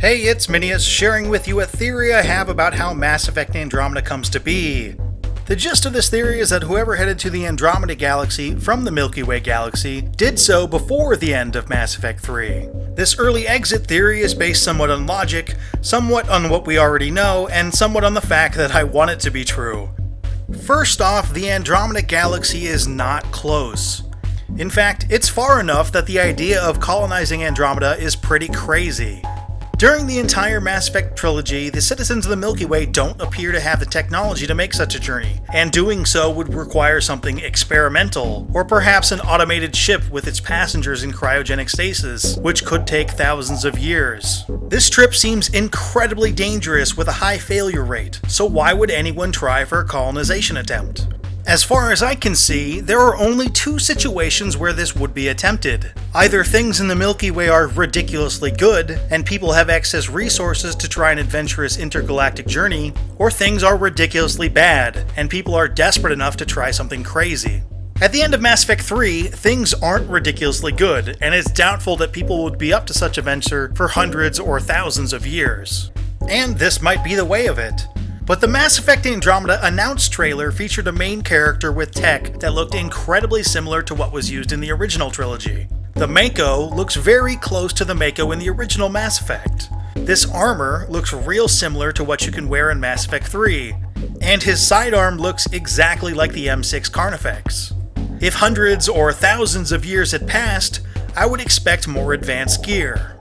Hey, it's Minius, sharing with you a theory I have about how Mass Effect Andromeda comes to be. The gist of this theory is that whoever headed to the Andromeda galaxy from the Milky Way galaxy did so before the end of Mass Effect 3. This early exit theory is based somewhat on logic, somewhat on what we already know, and somewhat on the fact that I want it to be true. First off, the Andromeda galaxy is not close. In fact, it's far enough that the idea of colonizing Andromeda is pretty crazy. During the entire Mass Effect trilogy, the citizens of the Milky Way don't appear to have the technology to make such a journey, and doing so would require something experimental, or perhaps an automated ship with its passengers in cryogenic stasis, which could take thousands of years. This trip seems incredibly dangerous with a high failure rate, so why would anyone try for a colonization attempt? As far as I can see, there are only two situations where this would be attempted. Either things in the Milky Way are ridiculously good, and people have excess resources to try an adventurous intergalactic journey, or things are ridiculously bad, and people are desperate enough to try something crazy. At the end of Mass Effect 3, things aren't ridiculously good, and it's doubtful that people would be up to such a venture for hundreds or thousands of years. And this might be the way of it. But the Mass Effect Andromeda announced trailer featured a main character with tech that looked incredibly similar to what was used in the original trilogy. The Mako looks very close to the Mako in the original Mass Effect. This armor looks real similar to what you can wear in Mass Effect 3, and his sidearm looks exactly like the M6 Carnifex. If hundreds or thousands of years had passed, I would expect more advanced gear.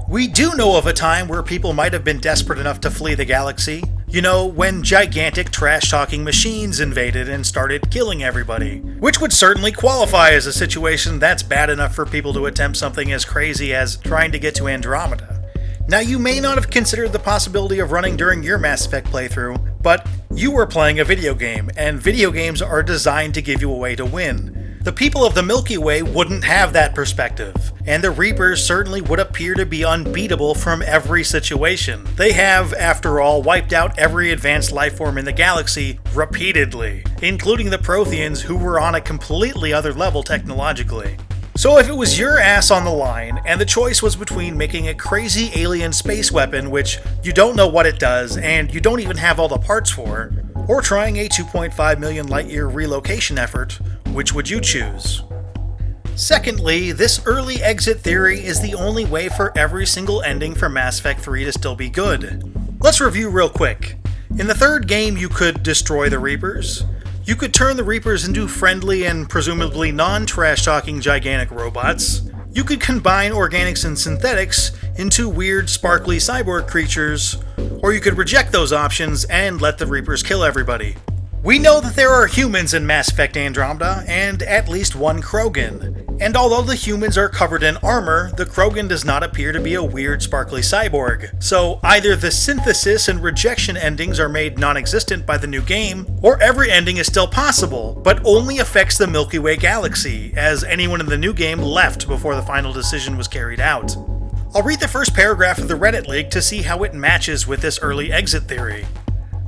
We do know of a time where people might have been desperate enough to flee the galaxy. You know, when gigantic trash-talking machines invaded and started killing everybody. Which would certainly qualify as a situation that's bad enough for people to attempt something as crazy as trying to get to Andromeda. Now, you may not have considered the possibility of running during your Mass Effect playthrough, but you were playing a video game, and video games are designed to give you a way to win. The people of the Milky Way wouldn't have that perspective, and the Reapers certainly would appear to be unbeatable from every situation. They have, after all, wiped out every advanced lifeform in the galaxy repeatedly, including the Protheans, who were on a completely other level technologically. So if it was your ass on the line, and the choice was between making a crazy alien space weapon which you don't know what it does and you don't even have all the parts for, or trying a 2.5 million light-year relocation effort, which would you choose? Secondly, this early exit theory is the only way for every single ending for Mass Effect 3 to still be good. Let's review real quick. In the third game, you could destroy the Reapers. You could turn the Reapers into friendly and presumably non-trash-talking gigantic robots. You could combine organics and synthetics into weird, sparkly cyborg creatures, or you could reject those options and let the Reapers kill everybody. We know that there are humans in Mass Effect Andromeda, and at least one Krogan. And although the humans are covered in armor, the Krogan does not appear to be a weird, sparkly cyborg. So either the synthesis and rejection endings are made non-existent by the new game, or every ending is still possible, but only affects the Milky Way galaxy, as anyone in the new game left before the final decision was carried out. I'll read the first paragraph of the Reddit leak to see how it matches with this early exit theory.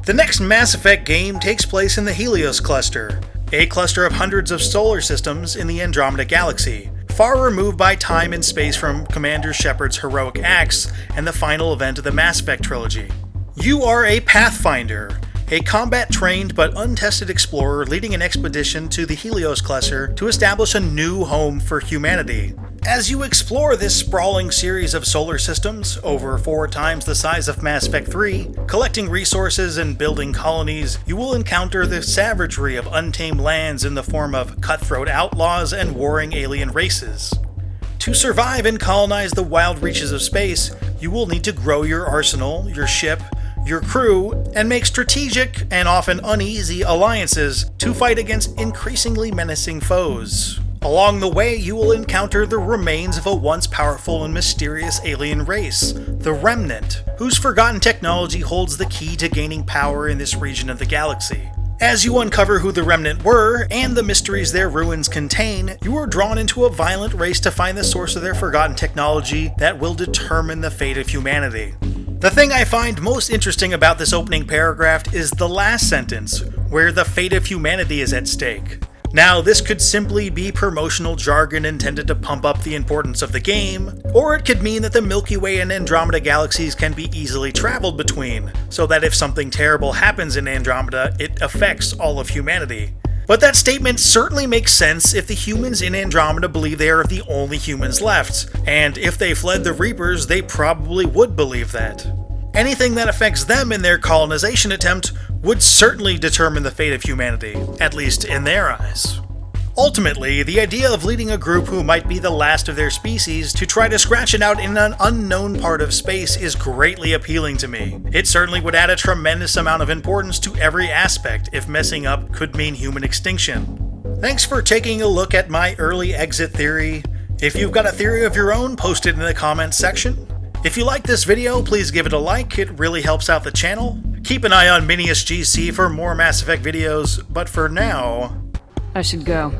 The next Mass Effect game takes place in the Helios Cluster, a cluster of hundreds of solar systems in the Andromeda galaxy, far removed by time and space from Commander Shepard's heroic acts and the final event of the Mass Effect trilogy. You are a Pathfinder, a combat-trained but untested explorer leading an expedition to the Helios Cluster to establish a new home for humanity. As you explore this sprawling series of solar systems, over 4 times the size of Mass Effect 3, collecting resources and building colonies, you will encounter the savagery of untamed lands in the form of cutthroat outlaws and warring alien races. To survive and colonize the wild reaches of space, you will need to grow your arsenal, your ship, your crew, and make strategic and often uneasy alliances to fight against increasingly menacing foes. Along the way, you will encounter the remains of a once powerful and mysterious alien race, the Remnant, whose forgotten technology holds the key to gaining power in this region of the galaxy. As you uncover who the Remnant were, and the mysteries their ruins contain, you are drawn into a violent race to find the source of their forgotten technology that will determine the fate of humanity. The thing I find most interesting about this opening paragraph is the last sentence, where the fate of humanity is at stake. Now, this could simply be promotional jargon intended to pump up the importance of the game, or it could mean that the Milky Way and Andromeda galaxies can be easily traveled between, so that if something terrible happens in Andromeda, it affects all of humanity. But that statement certainly makes sense if the humans in Andromeda believe they are the only humans left, and if they fled the Reapers, they probably would believe that. Anything that affects them in their colonization attempt would certainly determine the fate of humanity, at least in their eyes. Ultimately, the idea of leading a group who might be the last of their species to try to scratch it out in an unknown part of space is greatly appealing to me. It certainly would add a tremendous amount of importance to every aspect if messing up could mean human extinction. Thanks for taking a look at my early exit theory. If you've got a theory of your own, post it in the comments section. If you like this video, please give it a like, it really helps out the channel. Keep an eye on Minius GC for more Mass Effect videos, but for now... I should go.